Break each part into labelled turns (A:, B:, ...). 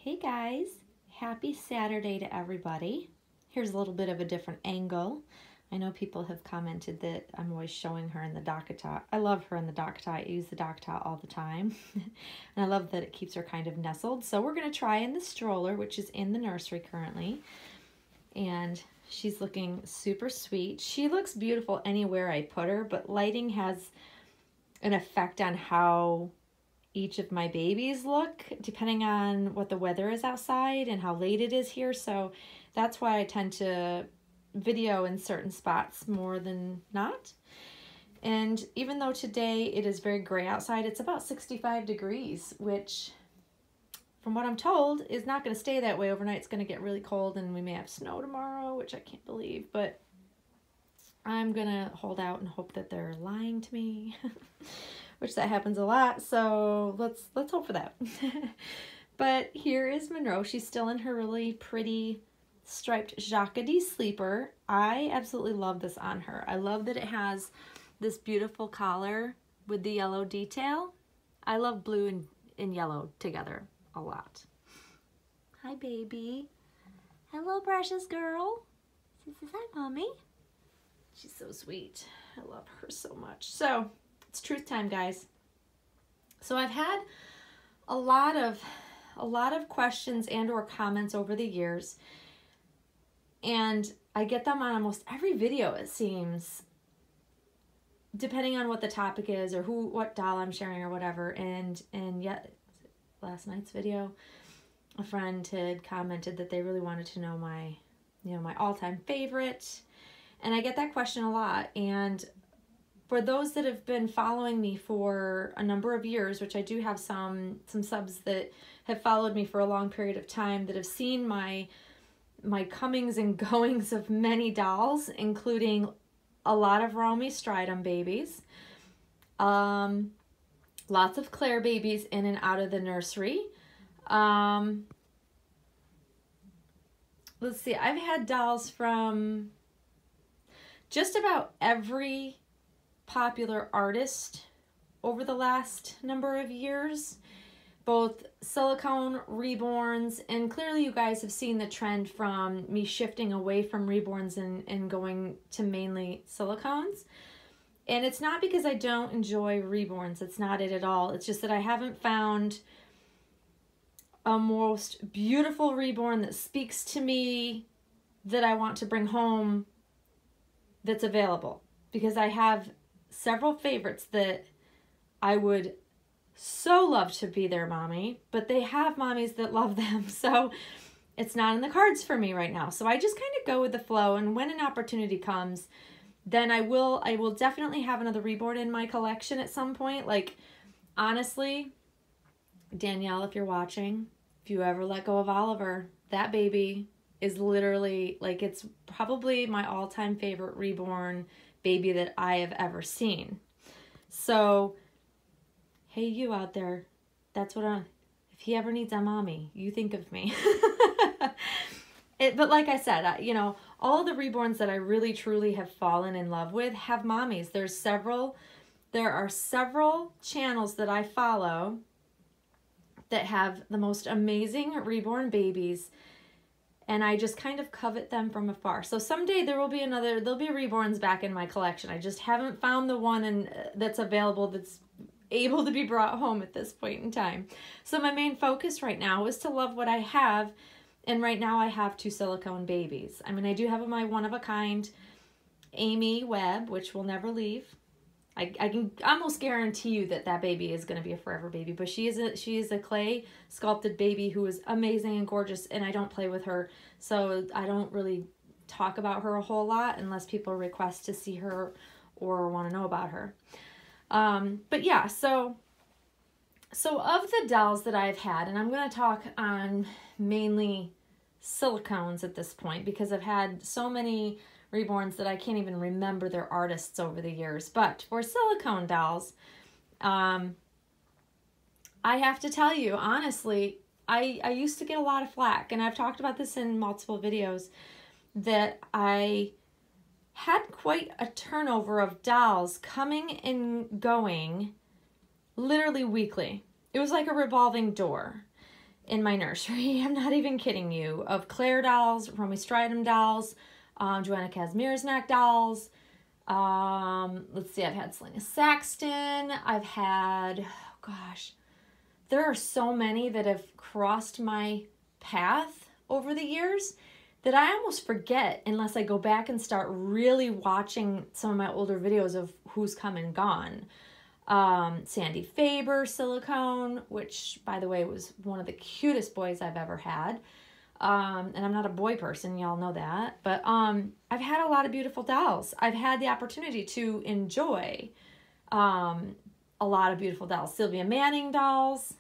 A: Hey guys, happy Saturday to everybody. Here's a little bit of a different angle. I know people have commented that I'm always showing her in the dock-a-tot. I love her in the dock-a-tot. I use the dock-a-tot all the time. And I love that it keeps her kind of nestled. So we're going to try in the stroller, which is in the nursery currently. And she's looking super sweet. She looks beautiful anywhere I put her, but lighting has an effect on how each of my babies look, depending on what the weather is outside and how late it is here. So that's why I tend to video in certain spots more than not. And even though today it is very gray outside, it's about 65 degrees, which from what I'm told is not going to stay that way overnight. It's going to get really cold and we may have snow tomorrow, which I can't believe, but I'm going to hold out and hope that they're lying to me. Which that happens a lot, so let's hope for that. But here is Monroe. She's still in her really pretty striped jacquardie sleeper. I absolutely love this on her. I love that it has this beautiful collar with the yellow detail. I love blue and yellow together a lot. Hi, baby. Hello, precious girl. She says, hi, mommy. She's so sweet. I love her so much. So it's truth time, guys. So I've had a lot of questions and or comments over the years, and I get them on almost every video, it seems, depending on what the topic is or what doll I'm sharing or whatever. And yet last night's video, a friend had commented that they really wanted to know my all-time favorite, and I get that question a lot. And for those that have been following me for a number of years, which I do have some subs that have followed me for a long period of time, that have seen my comings and goings of many dolls, including a lot of Romy Stridum babies, lots of Claire babies in and out of the nursery. Let's see, I've had dolls from just about every popular artist over the last number of years, both silicone, reborns, and clearly you guys have seen the trend from me shifting away from reborns and going to mainly silicones. And it's not because I don't enjoy reborns, it's not it at all. It's just that I haven't found a most beautiful reborn that speaks to me that I want to bring home that's available, because I have several favorites that I would so love to be their mommy, but they have mommies that love them, so it's not in the cards for me right now. So I just kind of go with the flow, and when an opportunity comes, then I will definitely have another reborn in my collection at some point. Like, honestly, Danielle, if you're watching, if you ever let go of Oliver, that baby is literally, like, it's probably my all-time favorite reborn baby that I have ever seen. So, hey, you out there, that's what if he ever needs a mommy, you think of me. But like I said, all of the reborns that I really truly have fallen in love with have mommies. There are several channels that I follow that have the most amazing reborn babies, and I just kind of covet them from afar. So someday there'll be reborns back in my collection. I just haven't found the one that's available that's able to be brought home at this point in time. So my main focus right now is to love what I have, and right now I have 2 silicone babies. I mean, I do have my one-of-a-kind Amy Webb, which will never leave. I can almost guarantee you that baby is going to be a forever baby, but she is a clay sculpted baby who is amazing and gorgeous, and I don't play with her, so I don't really talk about her a whole lot unless people request to see her or want to know about her. But yeah, so of the dolls that I've had, and I'm going to talk on mainly silicones at this point because I've had so many reborns that I can't even remember their artists over the years. But for silicone dolls, I have to tell you, honestly, I used to get a lot of flack, and I've talked about this in multiple videos, that I had quite a turnover of dolls coming and going literally weekly. It was like a revolving door. in my nursery. I'm not even kidding you. Of Claire dolls, Romy Stridham dolls, Joanna Kazimierznak dolls. Let's see, I've had Selena Saxton. I've had, oh gosh, there are so many that have crossed my path over the years that I almost forget unless I go back and start really watching some of my older videos of who's come and gone. Sandy Faber, Silicone, which, by the way, was one of the cutest boys I've ever had. And I'm not a boy person, y'all know that. But I've had a lot of beautiful dolls. I've had the opportunity to enjoy a lot of beautiful dolls. Sylvia Manning dolls.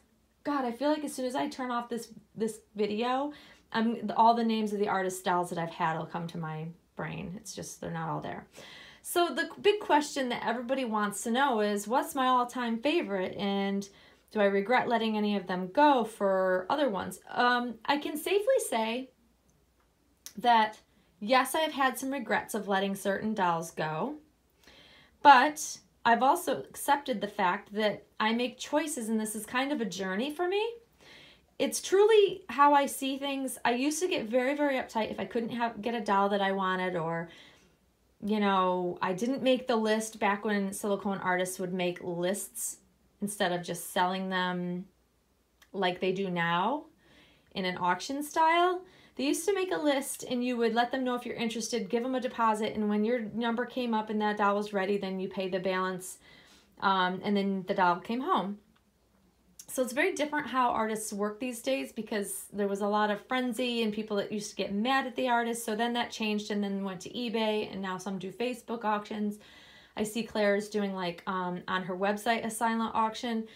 A: God, I feel like as soon as I turn off this video, all the names of the artist dolls that I've had will come to my brain. It's just, they're not all there. So the big question that everybody wants to know is, what's my all-time favorite, and do I regret letting any of them go for other ones? I can safely say that, yes, I've had some regrets of letting certain dolls go, but I've also accepted the fact that I make choices, and this is kind of a journey for me. It's truly how I see things. I used to get very, very uptight if I couldn't get a doll that I wanted, or, you know, I didn't make the list back when silicone artists would make lists instead of just selling them like they do now in an auction style. They used to make a list, and you would let them know if you're interested, give them a deposit, and when your number came up and that doll was ready, then you pay the balance, and then the doll came home. So it's very different how artists work these days, because there was a lot of frenzy and people that used to get mad at the artist. So then that changed and then went to eBay, and now some do Facebook auctions. I see Claire's doing, like, on her website, a silent auction.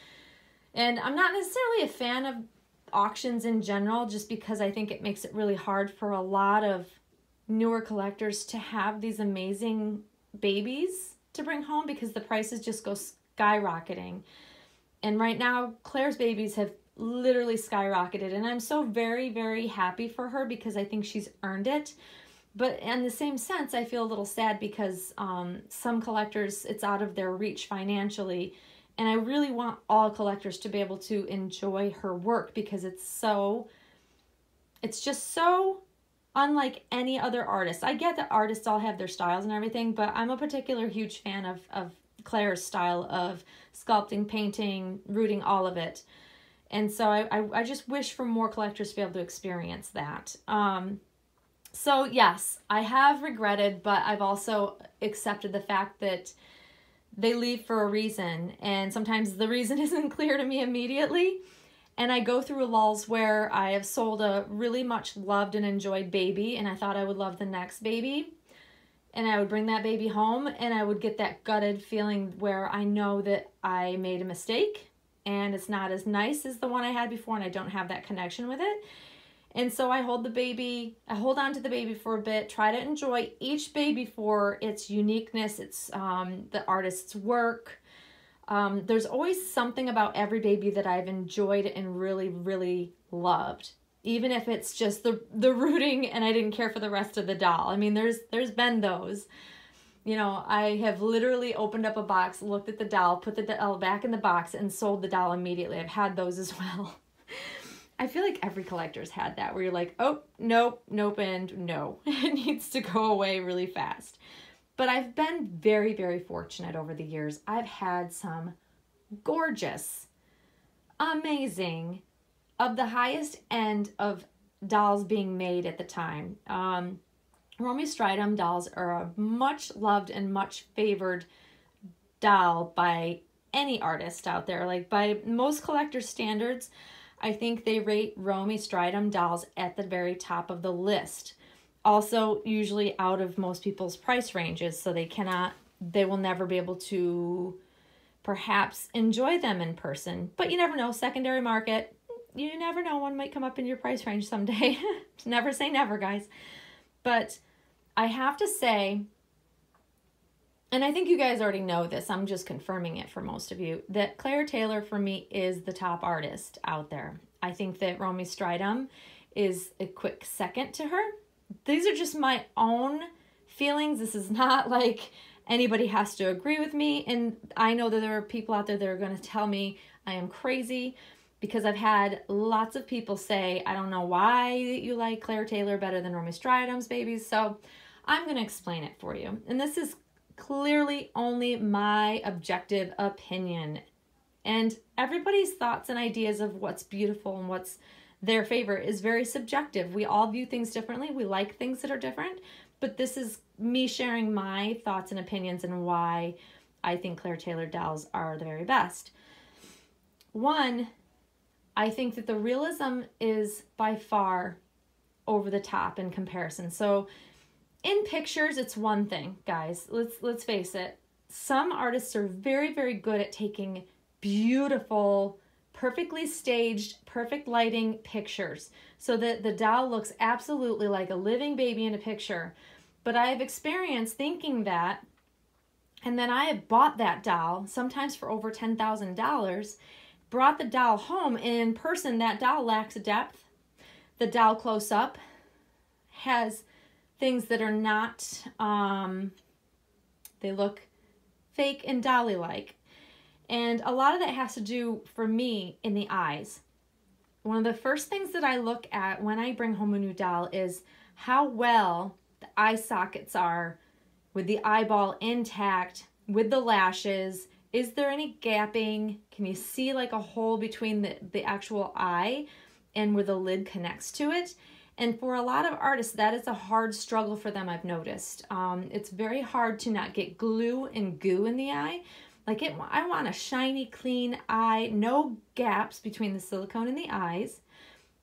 A: And I'm not necessarily a fan of auctions in general, just because I think it makes it really hard for a lot of newer collectors to have these amazing babies to bring home, because the prices just go skyrocketing. And right now, Claire's babies have literally skyrocketed, and I'm so very, very happy for her, because I think she's earned it. But in the same sense, I feel a little sad because some collectors, it's out of their reach financially. And I really want all collectors to be able to enjoy her work, because it's just so unlike any other artist. I get that artists all have their styles and everything, but I'm a particular huge fan of Claire's style of sculpting, painting, rooting, all of it. And so I just wish for more collectors to be able to experience that. So yes, I have regretted, but I've also accepted the fact that they leave for a reason, and sometimes the reason isn't clear to me immediately. And I go through lulls where I have sold a really much loved and enjoyed baby, and I thought I would love the next baby, and I would bring that baby home, and I would get that gutted feeling where I know that I made a mistake and it's not as nice as the one I had before, and I don't have that connection with it. And so I hold on to the baby for a bit, try to enjoy each baby for its uniqueness, its the artist's work. There's always something about every baby that I've enjoyed and really, really loved, even if it's just the rooting and I didn't care for the rest of the doll. I mean, there's been those. You know, I have literally opened up a box, looked at the doll, put the doll back in the box, and sold the doll immediately. I've had those as well. I feel like every collector's had that, where you're like, oh, nope, and no. It needs to go away really fast. But I've been very, very fortunate over the years. I've had some gorgeous, amazing, of the highest end of dolls being made at the time. Romy Stridham dolls are a much loved and much favored doll by any artist out there. Like, by most collector standards, I think they rate Romy Stridham dolls at the very top of the list. Also, usually out of most people's price ranges, so they will never be able to perhaps enjoy them in person. But you never know, secondary market, you never know, one might come up in your price range someday. Never say never, guys. But I have to say, and I think you guys already know this, I'm just confirming it for most of you, that Claire Taylor for me is the top artist out there. I think that Romy Stridham is a quick second to her. These are just my own feelings. This is not like anybody has to agree with me, and I know that there are people out there that are going to tell me I am crazy, because I've had lots of people say, I don't know why you like Claire Taylor better than Romy Striatum's babies. So I'm going to explain it for you. And this is clearly only my objective opinion. And everybody's thoughts and ideas of what's beautiful and what's their favorite is very subjective. We all view things differently. We like things that are different. But this is me sharing my thoughts and opinions and why I think Claire Taylor dolls are the very best. One, I think that the Realism is by far over the top in comparison. So in pictures, it's one thing, guys. Let's face it. Some artists are very, very good at taking beautiful, perfectly staged, perfect lighting pictures so that the doll looks absolutely like a living baby in a picture. But I have experienced thinking that, and then I have bought that doll, sometimes for over $10,000, brought the doll home, and in person, that doll lacks depth. The doll close up has things that are not, they look fake and dolly-like. And a lot of that has to do, for me, in the eyes. One of the first things that I look at when I bring home a new doll is how well the eye sockets are with the eyeball intact, with the lashes. Is there any gapping? Can you see like a hole between the actual eye and where the lid connects to it? And for a lot of artists, that is a hard struggle for them, I've noticed. It's very hard to not get glue and goo in the eye. Like I want a shiny, clean eye, no gaps between the silicone and the eyes.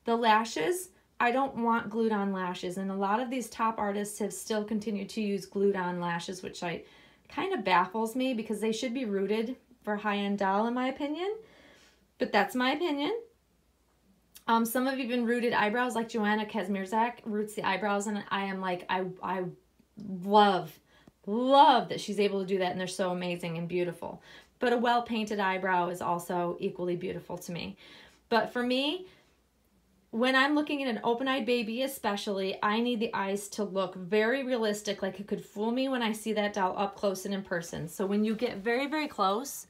A: The lashes, I don't want glued on lashes. And a lot of these top artists have still continued to use glued on lashes, which kind of baffles me because they should be rooted for high-end doll, in my opinion. But that's my opinion. Some have even rooted eyebrows, like Joanna Kazmierzak roots the eyebrows, and I am like, I love that she's able to do that, and they're so amazing and beautiful. But a well-painted eyebrow is also equally beautiful to me. But for me, when I'm looking at an open-eyed baby especially, I need the eyes to look very realistic, like it could fool me when I see that doll up close and in person. So when you get very, very close,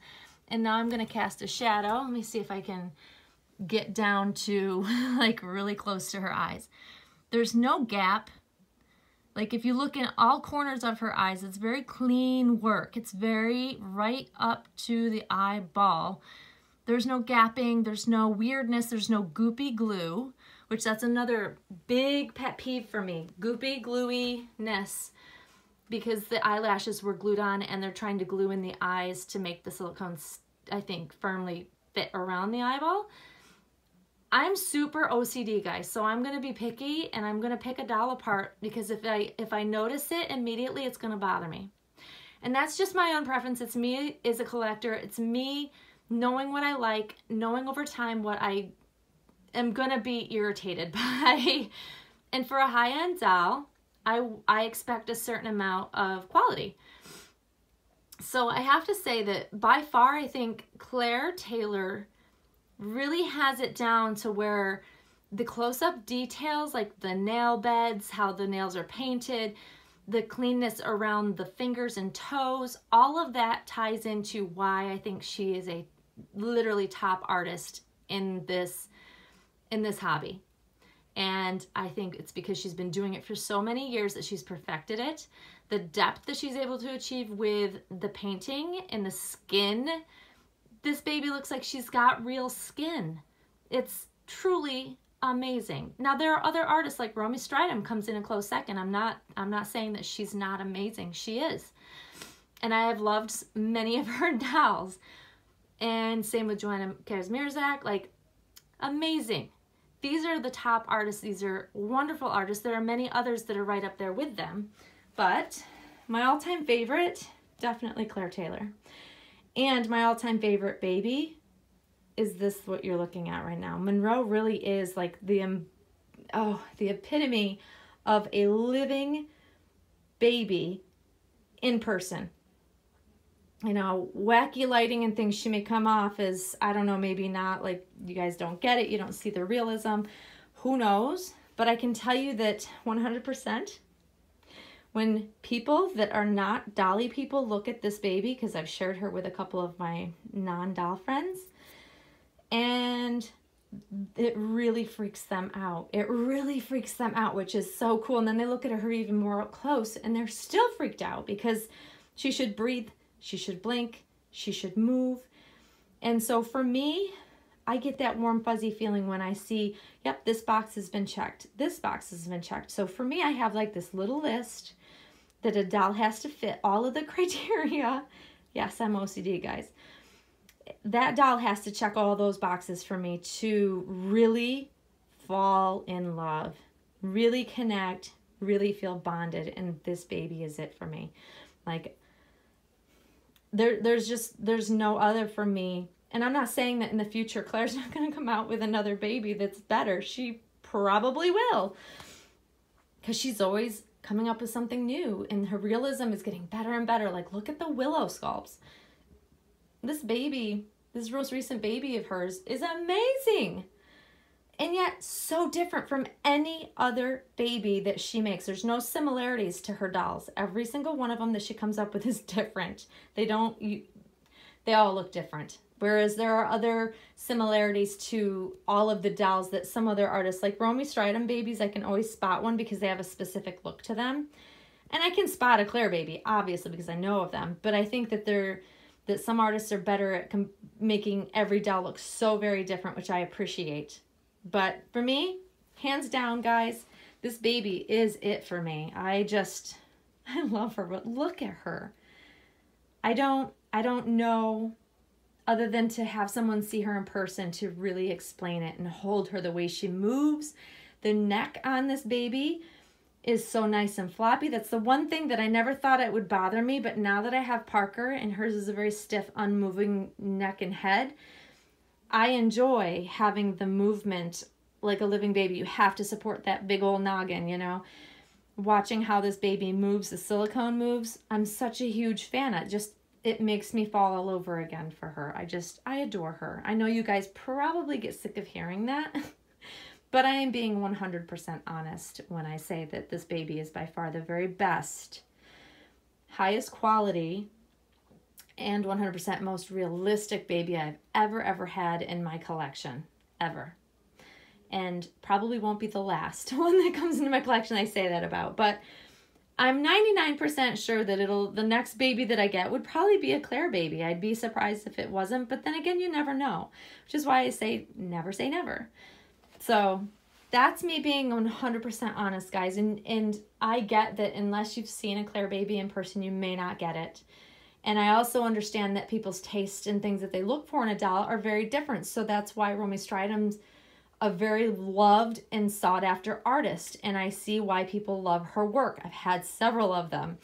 A: and now I'm going to cast a shadow. Let me see if I can get down to like really close to her eyes. There's no gap. Like if you look in all corners of her eyes, it's very clean work. It's very right up to the eyeball. There's no gapping, there's no weirdness, there's no goopy glue, which that's another big pet peeve for me. Goopy gluey-ness, because the eyelashes were glued on and they're trying to glue in the eyes to make the silicone, I think, firmly fit around the eyeball. I'm super OCD, guys, so I'm gonna be picky and I'm gonna pick a doll apart because if I notice it immediately, it's gonna bother me. And that's just my own preference. It's me as a collector. It's me knowing what I like, knowing over time what I am gonna be irritated by. And for a high-end doll, I expect a certain amount of quality. So I have to say that by far, I think Claire Taylor really has it down to where the close-up details, like the nail beds, how the nails are painted, the cleanness around the fingers and toes, all of that ties into why I think she is a literally top artist in this hobby. And I think it's because she's been doing it for so many years that she's perfected it. The depth that she's able to achieve with the painting and the skin, this baby looks like she's got real skin. It's truly amazing. Now there are other artists like Romy Striatum comes in a close second. I'm not saying that she's not amazing. She is. And I have loved many of her dolls. And same with Joanna Kazmierzak, like amazing. These are the top artists. These are wonderful artists. There are many others that are right up there with them. But my all-time favorite, definitely Claire Taylor. And my all-time favorite baby is this, what you're looking at right now. Monroe really is like the epitome of a living baby in person. You know, wacky lighting and things, she may come off as, I don't know, maybe not, like you guys don't get it, you don't see the realism, who knows? But I can tell you that 100%, when people that are not dolly people look at this baby, because I've shared her with a couple of my non-doll friends, and it really freaks them out. It really freaks them out, which is so cool. And then they look at her even more up close and they're still freaked out because she should breathe, she should blink, she should move. And so for me, I get that warm fuzzy feeling when I see, yep, this box has been checked. This box has been checked. So for me, I have like this little list that a doll has to fit all of the criteria. Yes, I'm OCD, guys. That doll has to check all those boxes for me to really fall in love, really connect, really feel bonded. And this baby is it for me. Like, there's no other for me. And I'm not saying that in the future Claire's not going to come out with another baby that's better. She probably will, because she's always coming up with something new, and her realism is getting better and better. Like, look at the willow sculpts. This baby, this most recent baby of hers, is amazing. And yet so different from any other baby that she makes. There's no similarities to her dolls. Every single one of them that she comes up with is different. They all look different. Whereas there are other similarities to all of the dolls that some other artists, like Romy Stridham babies, I can always spot one because they have a specific look to them. And I can spot a Claire baby, obviously, because I know of them. But I think that some artists are better at making every doll look so very different, which I appreciate. But for me, hands down, guys, this baby is it for me. I love her, but look at her. I don't know, other than to have someone see her in person to really explain it and hold her the way she moves. The neck on this baby is so nice and floppy. That's the one thing that I never thought it would bother me, but now that I have Parker and hers is a very stiff, unmoving neck and head, I enjoy having the movement like a living baby. You have to support that big old noggin, you know. Watching how this baby moves, the silicone moves, I'm such a huge fan. It makes me fall all over again for her. I adore her. I know you guys probably get sick of hearing that, but I am being 100% honest when I say that this baby is by far the very best, highest quality, and 100% most realistic baby I've ever had in my collection, ever. And probably won't be the last one that comes into my collection I say that about, but I'm 99% sure that the next baby that I get would probably be a Claire baby. I'd be surprised if it wasn't, but then again, you never know, which is why I say never. So that's me being 100% honest, guys. And I get that unless you've seen a Claire baby in person, you may not get it. And I also understand that people's taste and things that they look for in a doll are very different. So that's why Romy Stridham's a very loved and sought after artist, and I see why people love her work. I've had several of them.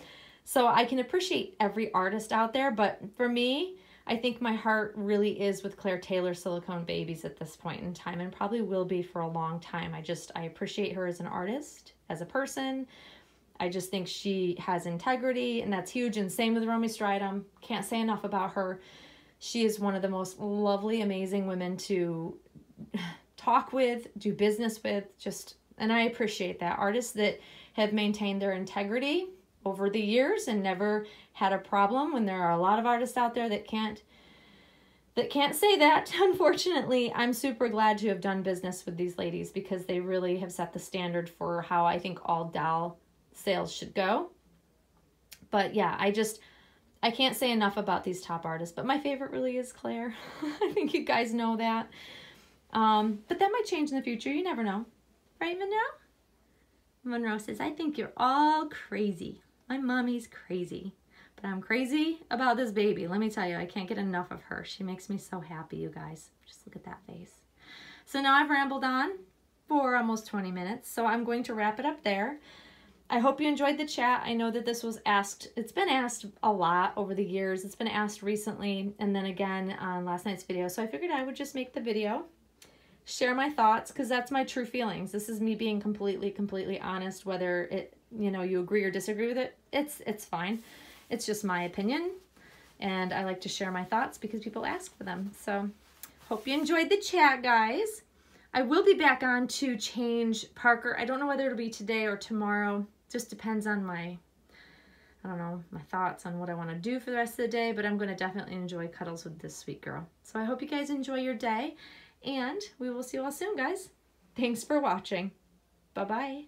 A: So I can appreciate every artist out there, but for me, I think my heart really is with Claire Taylor silicone babies at this point in time, and probably will be for a long time. I appreciate her as an artist, as a person. I just think she has integrity, and that's huge. And same with Romy Stridham. Can't say enough about her. She is one of the most lovely, amazing women to talk with, do business with, and I appreciate that. Artists that have maintained their integrity over the years and never had a problem, when there are a lot of artists out there that can't say that. Unfortunately, I'm super glad to have done business with these ladies because they really have set the standard for how I think all doll sales should go. But yeah, I can't say enough about these top artists, but my favorite really is Claire. I think you guys know that. But that might change in the future. You never know. Right, Monroe? Monroe says, I think you're all crazy. My mommy's crazy. But I'm crazy about this baby. Let me tell you, I can't get enough of her. She makes me so happy, you guys. Just look at that face. So now I've rambled on for almost 20 minutes. So I'm going to wrap it up there. I hope you enjoyed the chat. I know that this was asked. It's been asked a lot over the years. It's been asked recently and then again on last night's video. So I figured I would just make the video. Share my thoughts, because that's my true feelings. This is me being completely honest. Whether you agree or disagree with it, it's fine. It's just my opinion, and I like to share my thoughts because people ask for them. So hope you enjoyed the chat, guys. I will be back on to change Parker. I don't know whether it'll be today or tomorrow. Just depends on my thoughts on what I want to do for the rest of the day, but I'm going to definitely enjoy cuddles with this sweet girl. So I hope you guys enjoy your day. And we will see you all soon, guys. Thanks for watching. Bye-bye.